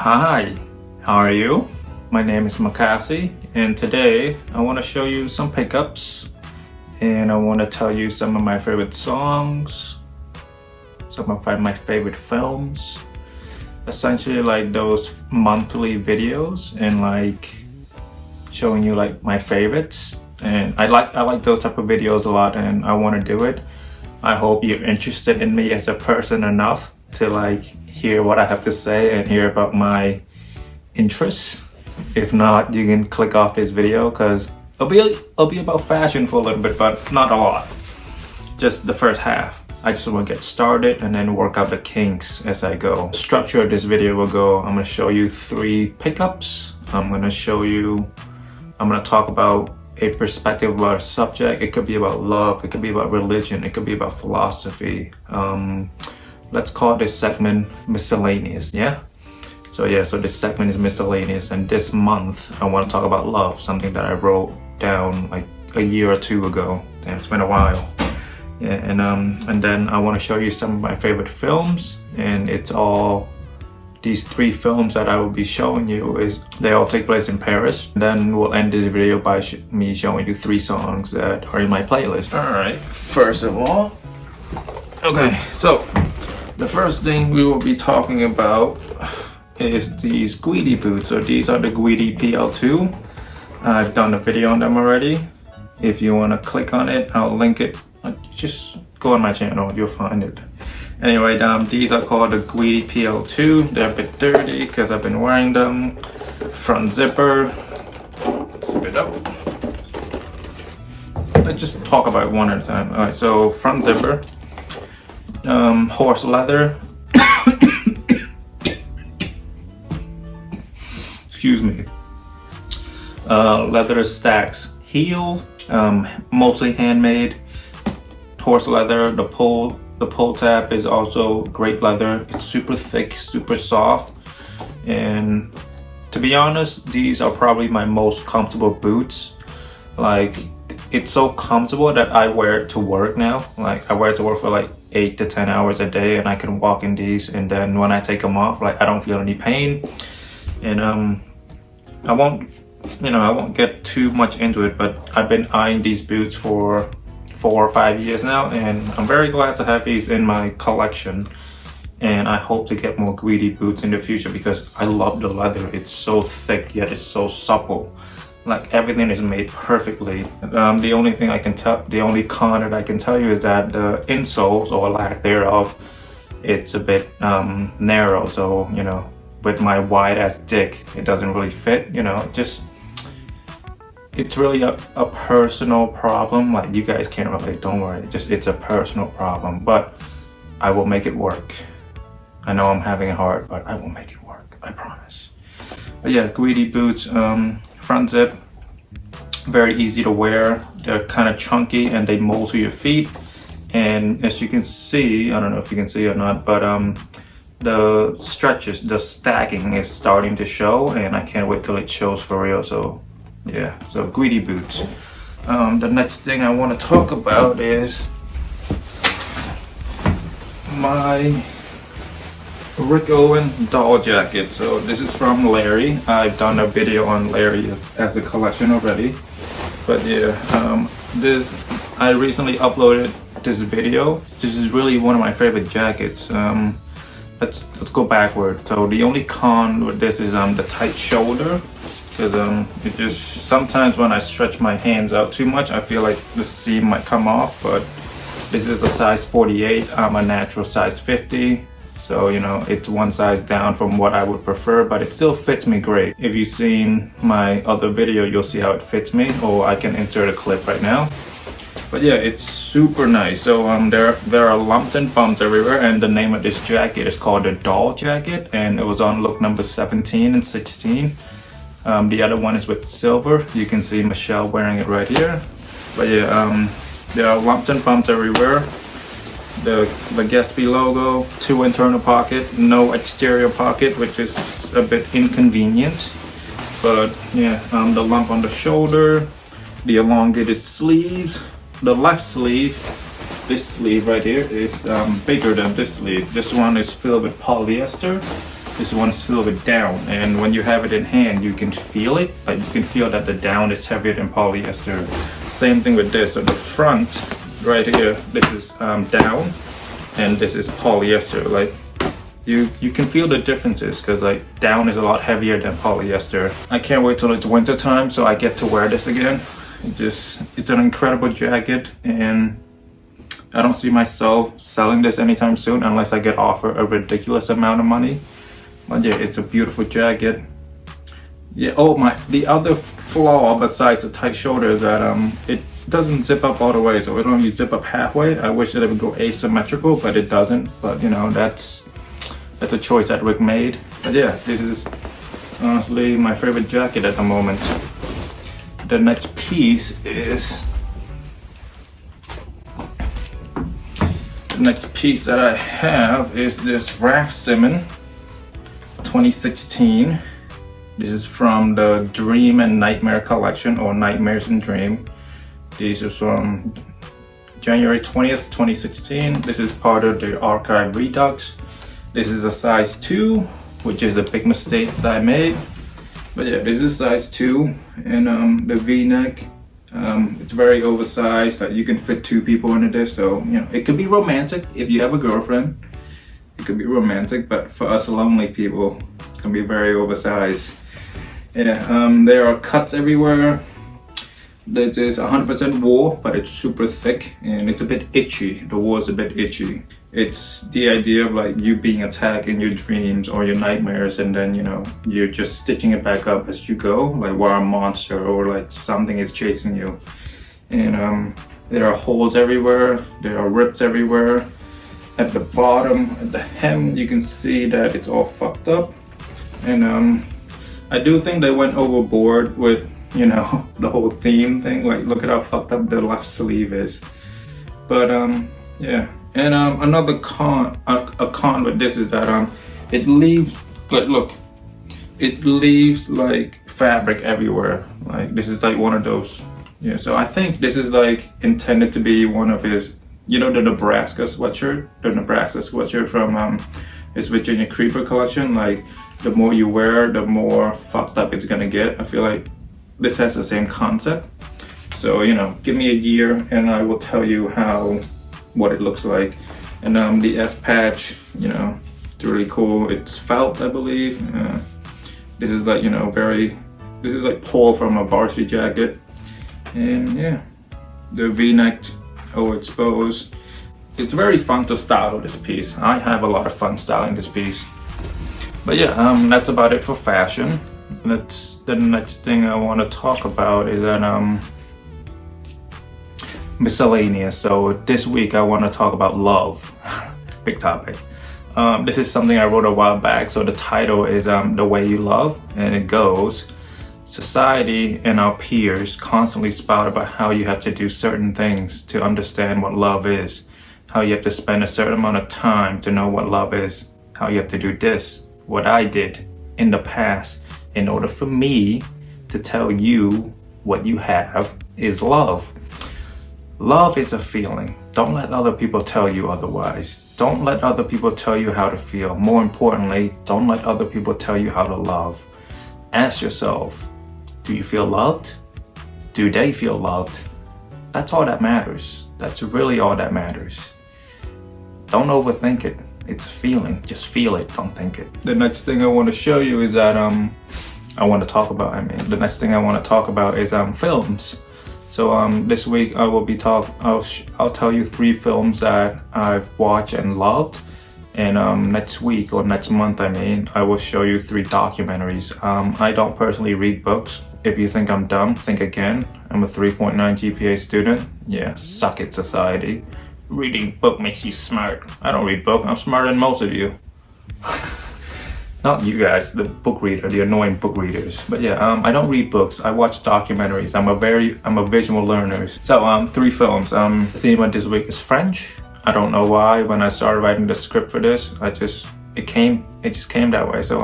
Hi, how are you? My name is MAKASY, and today I want to show you some pickups, and I want to tell you some of my favorite songs, some of my favorite films, essentially like those monthly videos, and like showing you like my favorites. And I like those type of videos a lot, and I want to do it. I hope you're interested in me as a person enough to like hear what I have to say and hear about my interests. If not, you can click off this video because it'll be about fashion for a little bit, but not a lot. Just the first half. I just want to get started and then work out the kinks as I go. The structure of this video will go, I'm going to show you 3 pickups. I'm going to talk about a perspective about a subject. It could be about love, it could be about religion, it could be about philosophy. Let's call this segment miscellaneous, yeah? So this segment is miscellaneous, and this month I want to talk about love, something that I wrote down like a year or 2 ago. Damn, it's been a while. Yeah, and then I want to show you some of my favorite films, and it's all these 3 films that I will be showing you they all take place in Paris. Then we'll end this video by me showing you 3 songs that are in my playlist. All right, first of all, okay, so the first thing we will be talking about is these Guidi boots. So these are the Guidi PL2. I've done a video on them already. If you want to click on it, I'll link it. Just go on my channel, you'll find it. Anyway, these are called the Guidi PL2. They're a bit dirty because I've been wearing them. Front zipper. Zip it up. Let's just talk about it one at a time. Alright, so front zipper. Horse leather. Excuse me. Leather stacks heel. Mostly handmade. Horse leather. The pull tab is also great leather. It's super thick, super soft, and to be honest, these are probably my most comfortable boots. Like, it's so comfortable that I wear it to work now. Like, I wear it to work for like 8 to 10 hours a day, and I can walk in these, and then when I take them off, like, I don't feel any pain. And I won't get too much into it, but I've been eyeing these boots for 4 or 5 years now, and I'm very glad to have these in my collection, and I hope to get more Guidi boots in the future because I love the leather. It's so thick yet it's so supple. Like, everything is made perfectly. The only con that I can tell you is that the insoles, or lack thereof, it's a bit narrow, so with my wide ass dick it doesn't really fit, it's really a personal problem. Like, you guys can't relate, don't worry. It's a personal problem, but I will make it work. I know I'm having it hard, but I will make it work, I promise. But yeah, Guidi boots, front zip, very easy to wear. They're kind of chunky and they mold to your feet. And as you can see, I don't know if you can see or not, but the stretches, the stacking is starting to show, and I can't wait till it shows for real. So yeah, so Guidi boots. The next thing I want to talk about is my Rick Owens doll jacket. So this is from Larry. I've done a video on Larry as a collection already, but yeah, I recently uploaded this video. This is really one of my favorite jackets. Let's go backward. So the only con with this is the tight shoulder, because it just sometimes when I stretch my hands out too much, I feel like the seam might come off. But this is a size 48. I'm a natural size 50, so it's one size down from what I would prefer, but it still fits me great. If you've seen my other video, you'll see how it fits me, or I can insert a clip right now. But yeah, it's super nice. So there are lumps and bumps everywhere, and the name of this jacket is called the doll jacket, and it was on look number 17 and 16. The other one is with silver. You can see Michelle wearing it right here. But yeah, there are lumps and bumps everywhere. The Gatsby logo, 2 internal pocket, no exterior pocket, which is a bit inconvenient. But yeah, the lump on the shoulder, the elongated sleeves, the left sleeve, this sleeve right here is bigger than this sleeve. This one is filled with polyester, This one's a little bit down, and when you have it in hand, you can feel it, but you can feel that the down is heavier than polyester. Same thing with this. So the front right here, this is down, and this is polyester. Like you can feel the differences because like down is a lot heavier than polyester. I can't wait till it's winter time so I get to wear this again. It's an incredible jacket, and I don't see myself selling this anytime soon unless I get offered a ridiculous amount of money. But yeah, it's a beautiful jacket. Yeah, the other flaw besides the tight shoulder is that it doesn't zip up all the way, so it only zip up halfway. I wish that it would go asymmetrical, but it doesn't. But you know, that's a choice that Rick made. But yeah, this is honestly my favorite jacket at the moment. The next piece is that I have is this RAF Simons 2016. This is from the Dream and Nightmare collection, or Nightmares and Dream. These are from January 20th, 2016. This is part of the Archive Redux. This is a size 2, which is a big mistake that I made. But yeah, this is size 2, and the V-neck, it's very oversized. Like you can fit 2 people into this, so you know it could be romantic if you have a girlfriend. It could be romantic, but for us lonely people, it's gonna be very oversized. Yeah, there are cuts everywhere. This is 100% wool, but it's super thick and it's a bit itchy. The wool is a bit itchy. It's the idea of like you being attacked in your dreams or your nightmares, and then you know you're just stitching it back up as you go, like while a monster or like something is chasing you. And there are holes everywhere. There are rips everywhere. At the bottom, at the hem, you can see that it's all fucked up. And I do think they went overboard with, you know, the whole theme thing. Like, look at how fucked up the left sleeve is. But yeah. And another con with this is that it leaves, like, look, it leaves like fabric everywhere. Like this is like one of those. Yeah. So I think this is like intended to be one of his, you know, the Nebraska sweatshirt from his Virginia Creeper collection. Like the more you wear, the more fucked up it's gonna get. I feel like this has the same concept. So you know, give me a year and I will tell you what it looks like. And the F patch, you know, it's really cool. It's felt, I believe. This is like, you know, this is like pulled from a varsity jacket. And yeah, the V-neck overexposed. It's very fun to style this piece. I have a lot of fun styling this piece. But yeah, that's about it for fashion. The next thing I want to talk about is that miscellaneous. So this week I want to talk about love. Big topic. This is something I wrote a while back. So the title is The Way You Love, and it goes: society and our peers constantly spout about how you have to do certain things to understand what love is, how you have to spend a certain amount of time to know what love is, how you have to do this, what I did in the past in order for me to tell you what you have is love. Love is a feeling. Don't let other people tell you otherwise. Don't let other people tell you how to feel. More importantly, don't let other people tell you how to love. Ask yourself, do you feel loved? Do they feel loved? That's all that matters. That's really all that matters. Don't overthink it. It's a feeling. Just feel it. Don't think it. The next thing I want to show you is that the next thing I want to talk about is films. So this week I'll tell you 3 films that I've watched and loved. And next week or next month, I will show you 3 documentaries. I don't personally read books. If you think I'm dumb, think again. I'm a 3.9 GPA student. Yeah, suck it, society. Reading book makes you smart. I don't read book. I'm smarter than most of you. Not you guys, the book reader, the annoying book readers. But yeah, I don't read books. I watch documentaries. I'm a visual learner. So 3 films. The theme of this week is French. I don't know why. When I started writing the script for this, it just came that way. So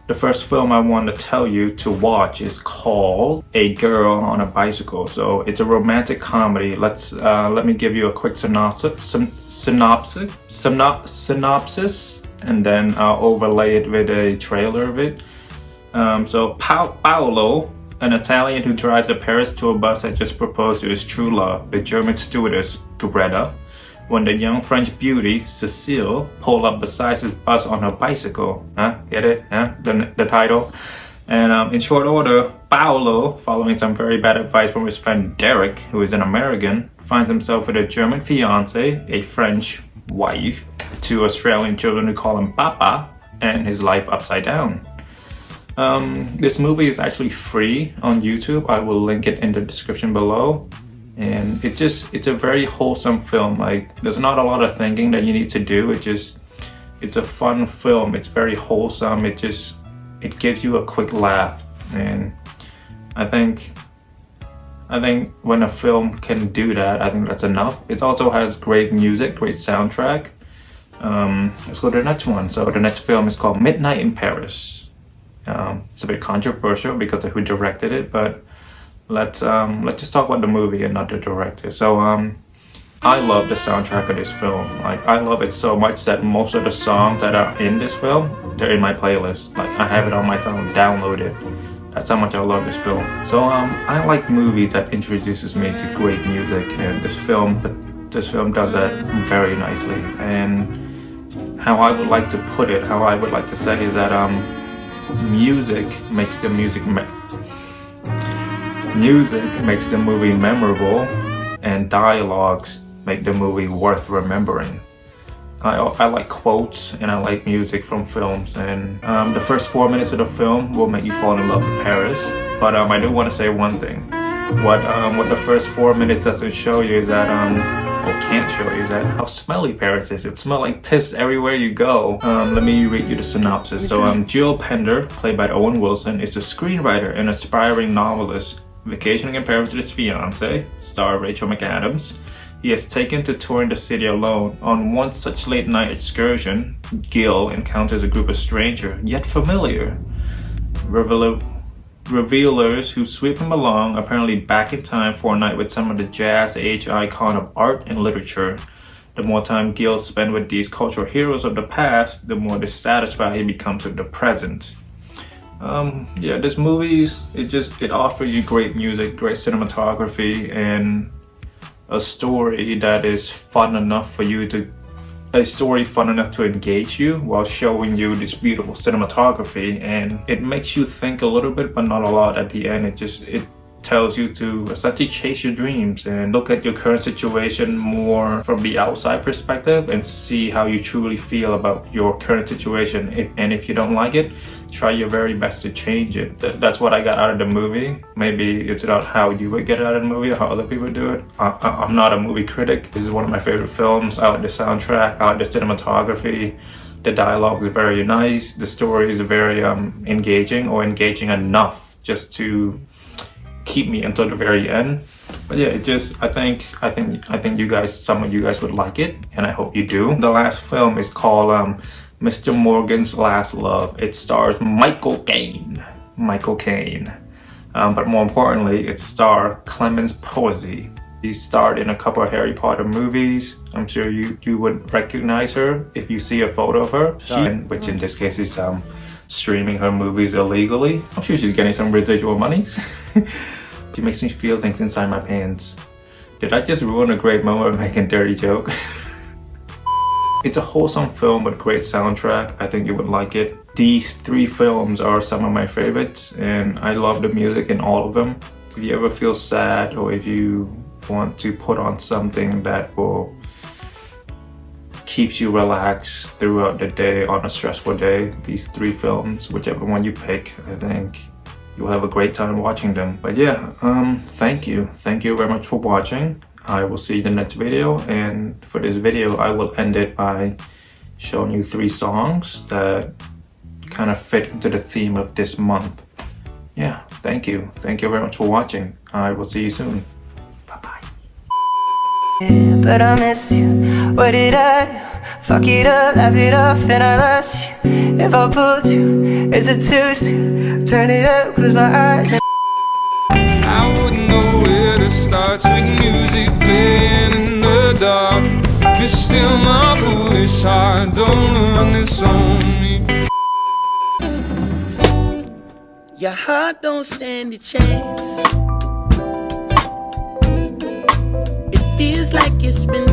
the first film I want to tell you to watch is called A Girl on a Bicycle. So it's a romantic comedy. Let me give you a quick synopsis. and then I'll overlay it with a trailer of it. So Paolo, an Italian who drives a Paris tour bus, had just proposed to his true love, the German stewardess Greta, when the young French beauty Cécile pulled up beside his bus on her bicycle. Get it? The title. And in short order, Paolo, following some very bad advice from his friend Derek, who is an American, finds himself with a German fiance, a French wife, two Australian children who call him Papa, and his life upside down. This movie is actually free on YouTube. I will link it in the description below. And it's a very wholesome film. Like, there's not a lot of thinking that you need to do. It's a fun film. It's very wholesome. It gives you a quick laugh. And I think when a film can do that, I think that's enough. It also has great music, great soundtrack. Let's go to the next one. So the next film is called Midnight in Paris. It's a bit controversial because of who directed it, but let's just talk about the movie and not the director. So I love the soundtrack of this film. Like, I love it so much that most of the songs that are in this film, they're in my playlist. Like, I have it on my phone downloaded. That's how much I love this film. So I like movies that introduces me to great music, and this film does that very nicely. And how I would like to put it, how I would like to say is that music makes the movie memorable, and dialogues make the movie worth remembering. I like quotes and I like music from films, and the first 4 minutes of the film will make you fall in love with Paris. But I do want to say one thing. What the first 4 minutes doesn't show you is that or can't show you, is that how smelly Paris is. It smells like piss everywhere you go. Let me read you the synopsis. So Jill Pender, played by Owen Wilson, is a screenwriter and aspiring novelist. Vacationing in Paris with his fiancée, star Rachel McAdams, he has taken to touring the city alone. On one such late night excursion, Gil encounters a group of stranger, yet familiar revealers who sweep him along, apparently back in time for a night with some of the jazz age icon of art and literature. The more time Gil spends with these cultural heroes of the past, the more dissatisfied he becomes with the present. Yeah, this movie, it offers you great music, great cinematography, and a story that is fun enough to engage you while showing you this beautiful cinematography, and it makes you think a little bit but not a lot at the end. It tells you to essentially chase your dreams and look at your current situation more from the outside perspective and see how you truly feel about your current situation. If you don't like it, try your very best to change it. That's what I got out of the movie. Maybe it's not how you would get it out of the movie or how other people do it. I'm not a movie critic. This is one of my favorite films. I like the soundtrack, I like the cinematography. The dialogue is very nice. The story is very engaging, or engaging enough just to keep me until the very end. But yeah, I think you guys, some of you guys would like it, and I hope you do. The last film is called Mr. Morgan's Last Love. It stars Michael Caine. But more importantly, it stars Clemens Posey. He starred in a couple of Harry Potter movies. I'm sure you would recognize her if you see a photo of her. Which in this case is streaming her movies illegally. I'm sure she's getting some residual monies. She makes me feel things inside my pants. Did I just ruin a great moment by making a dirty joke? It's a wholesome film with great soundtrack. I think you would like it. These 3 films are some of my favorites, and I love the music in all of them. If you ever feel sad, or if you want to put on something that will keeps you relaxed throughout the day on a stressful day, these 3 films, whichever one you pick, I think you'll have a great time watching them. But yeah, thank you very much for watching. I will see you in the next video, and for this video I will end it by showing you 3 songs that kind of fit into the theme of this month. Yeah, thank you very much for watching. I will see you soon. Bye bye. But I miss you. What did I do? Fuck it up, laugh it off, and I lost you. If I pulled you, is it too soon? Turn it up, close my eyes and I wouldn't know where to start. Sweet music playing in the dark. Be still my foolish heart. Don't run this on me. Your heart don't stand a chance. It feels like it's been